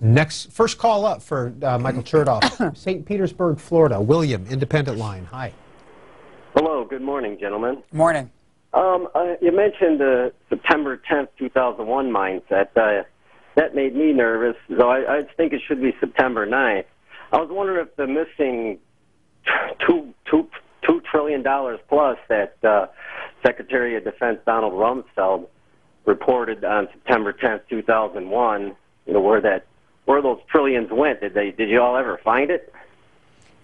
First call up for Michael Chertoff, St. Petersburg, Florida. William, Independent Line. Hi. Hello. Good morning, gentlemen. Morning. You mentioned the September 10th, 2001 mindset. That made me nervous, so I think it should be September 9th. I was wondering if the missing $2 trillion plus that Secretary of Defense Donald Rumsfeld reported on September 10th, 2001, where those trillions went. Did you all ever find it?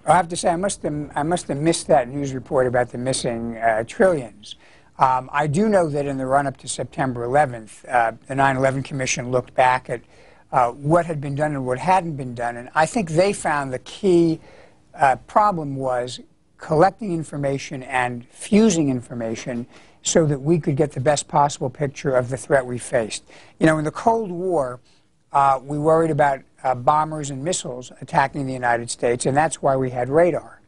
I have to say, I must have missed that news report about the missing trillions. I do know that in the run-up to September 11th, the 9/11 Commission looked back at what had been done and what hadn't been done, and I think they found the key problem was collecting information and fusing information so that we could get the best possible picture of the threat we faced. You know, in the Cold War, we worried about bombers and missiles attacking the United States, and that's why we had radar.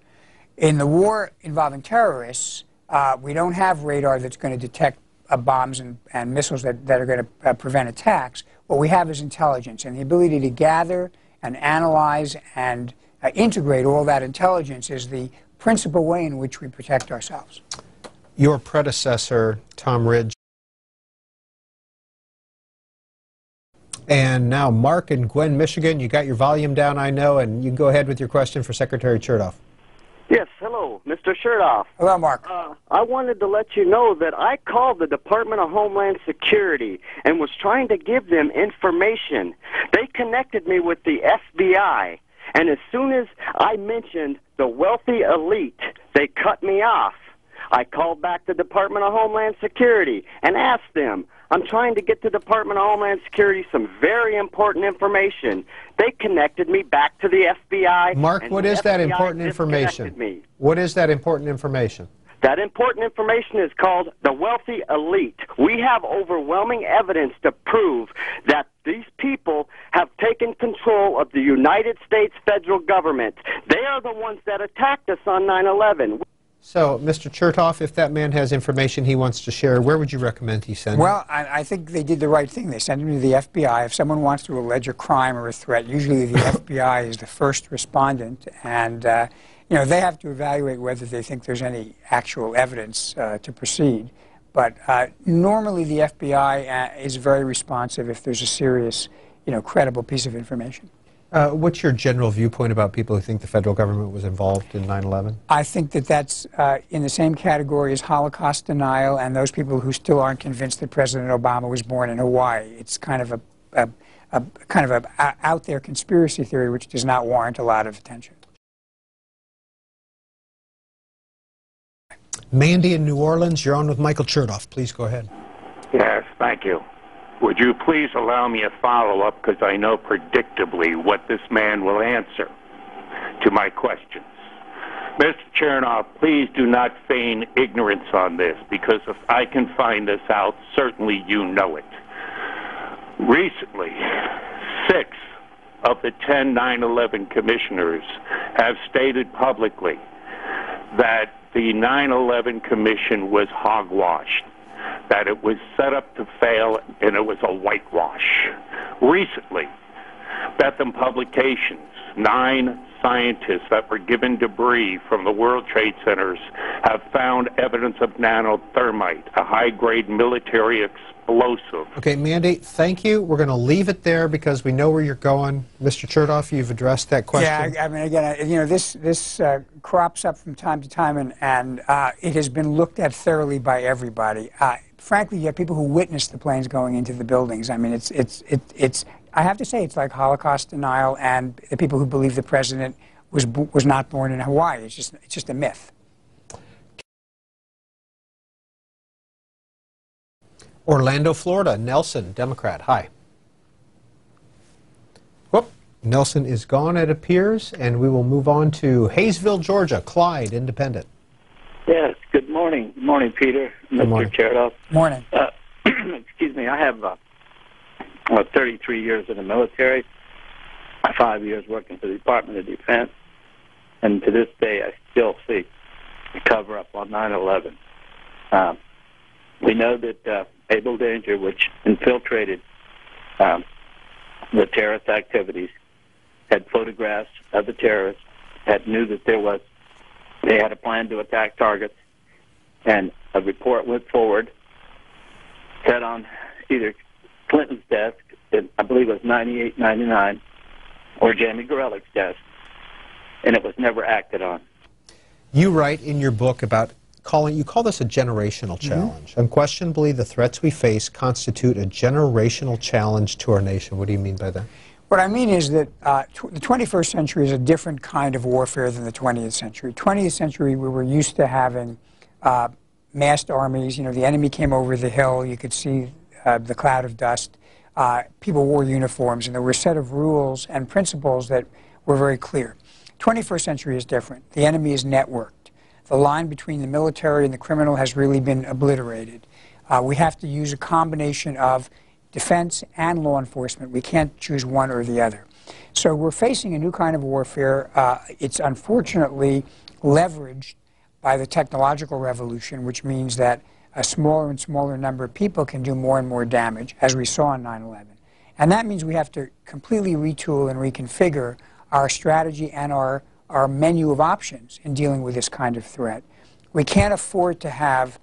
In the war involving terrorists, we don't have radar that's going to detect bombs and missiles that are going to prevent attacks. What we have is intelligence, and the ability to gather and analyze and integrate all that intelligence is the principal way in which we protect ourselves. Your predecessor, Tom Ridge. And now Mark in Gwen, Michigan. You got your volume down, I know, and you can go ahead with your question for Secretary Chertoff. Yes, hello, Mr. Chertoff. Hello, Mark. I wanted to let you know that I called the Department of Homeland Security and was trying to give them information. They connected me with the FBI, and as soon as I mentioned the wealthy elite, they cut me off. I called back the Department of Homeland Security and asked them, I'm trying to get the Department of Homeland Security some very important information. They connected me back to the FBI. Mark, what is that important information? What is that important information? That important information is called the wealthy elite. We have overwhelming evidence to prove that these people have taken control of the United States federal government. They are the ones that attacked us on 9/11. So, Mr. Chertoff, if that man has information he wants to share, where would you recommend he send it? Well, I think they did the right thing. They sent him to the FBI. If someone wants to allege a crime or a threat, usually the FBI is the first respondent, and you know, they have to evaluate whether they think there's any actual evidence to proceed. But normally the FBI is very responsive if there's a serious, credible piece of information. What's your general viewpoint about people who think the federal government was involved in 9/11? I think that that's in the same category as Holocaust denial and those people who still aren't convinced that President Obama was born in Hawaii. It's kind of a out there conspiracy theory which does not warrant a lot of attention. Mandy in New Orleans, you're on with Michael Chertoff. Please go ahead. Yes, thank you. Would you please allow me a follow-up, because I know predictably what this man will answer to my questions. Mr. Chertoff, please do not feign ignorance on this, because if I can find this out, certainly you know it. Recently, 6 of the 10 9/11 commissioners have stated publicly that the 9/11 Commission was hogwashed, that it was set up to fail, and it was a whitewash. Recently, Bethlehem Publications, 9 scientists that were given debris from the World Trade Centers have found evidence of nanothermite, a high-grade military explosive. Okay, Mandy, thank you. We're going to leave it there because we know where you're going. Mr. Chertoff, you've addressed that question. Yeah, I mean, again, this crops up from time to time, and it has been looked at thoroughly by everybody. Frankly, you have people who witnessed the planes going into the buildings. I mean, it's I have to say, it's like Holocaust denial and the people who believe the president was not born in Hawaii. It's just a myth. Orlando, Florida. Nelson, Democrat. Hi. Whoop. Nelson is gone, it appears, and we will move on to Hayesville, Georgia. Clyde, Independent. Yes, good morning. Good morning, Peter. Good morning. Mr. Chertoff. Morning. Excuse me, I have 33 years in the military, 5 years working for the Department of Defense, and to this day I still see the cover-up on 9/11. We know that Able Danger, which infiltrated the terrorist activities, had photographs of the terrorists, knew that they had a plan to attack targets, and a report went forward, said on either Clinton's desk, I believe it was 98, 99, or Jamie Gorelick's desk, and it was never acted on. You write in your book about you call this a generational challenge. Unquestionably, the threats we face constitute a generational challenge to our nation. What do you mean by that? What I mean is that the 21st century is a different kind of warfare than the 20th century. 20th century, we were used to having massed armies. You know, the enemy came over the hill. You could see the cloud of dust. People wore uniforms, and there were a set of rules and principles that were very clear. 21st century is different. The enemy is networked. The line between the military and the criminal has really been obliterated. We have to use a combination of defense and law enforcement. We can't choose one or the other. So we're facing a new kind of warfare. It's unfortunately leveraged by the technological revolution, which means that a smaller and smaller number of people can do more and more damage, as we saw on 9/11. And that means we have to completely retool and reconfigure our strategy and our menu of options in dealing with this kind of threat. We can't afford to have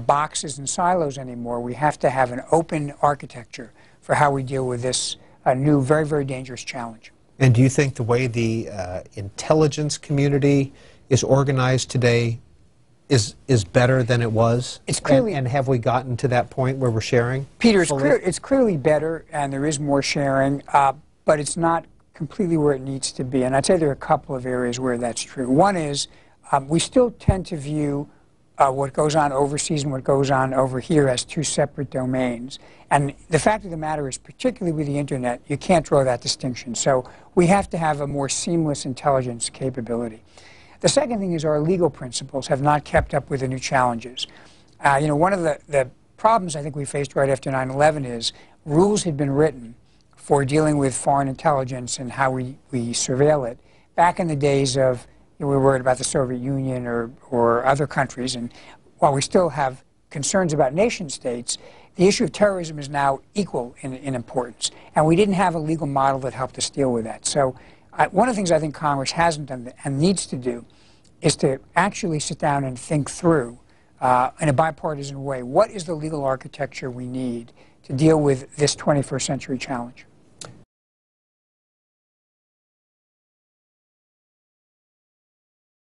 boxes and silos anymore. We have to have an open architecture for how we deal with this new, very, very dangerous challenge. And do you think the way the intelligence community is organized today is better than it was? It's clearly, and have we gotten to that point where we're sharing? Peter, it's clearly better, and there is more sharing, but it's not completely where it needs to be. And I'd say there are a couple of areas where that's true. One is we still tend to view what goes on overseas and what goes on over here as two separate domains. And the fact of the matter is, particularly with the internet, you can't draw that distinction. So we have to have a more seamless intelligence capability. The second thing is our legal principles have not kept up with the new challenges. You know, one of the problems I think we faced right after 9/11 is rules had been written for dealing with foreign intelligence and how we surveil it back in the days of, you know, we were worried about the Soviet Union or other countries. And while we still have concerns about nation states, the issue of terrorism is now equal in importance. And we didn't have a legal model that helped us deal with that. So one of the things I think Congress hasn't done and needs to do is to actually sit down and think through in a bipartisan way, what is the legal architecture we need to deal with this 21st century challenge?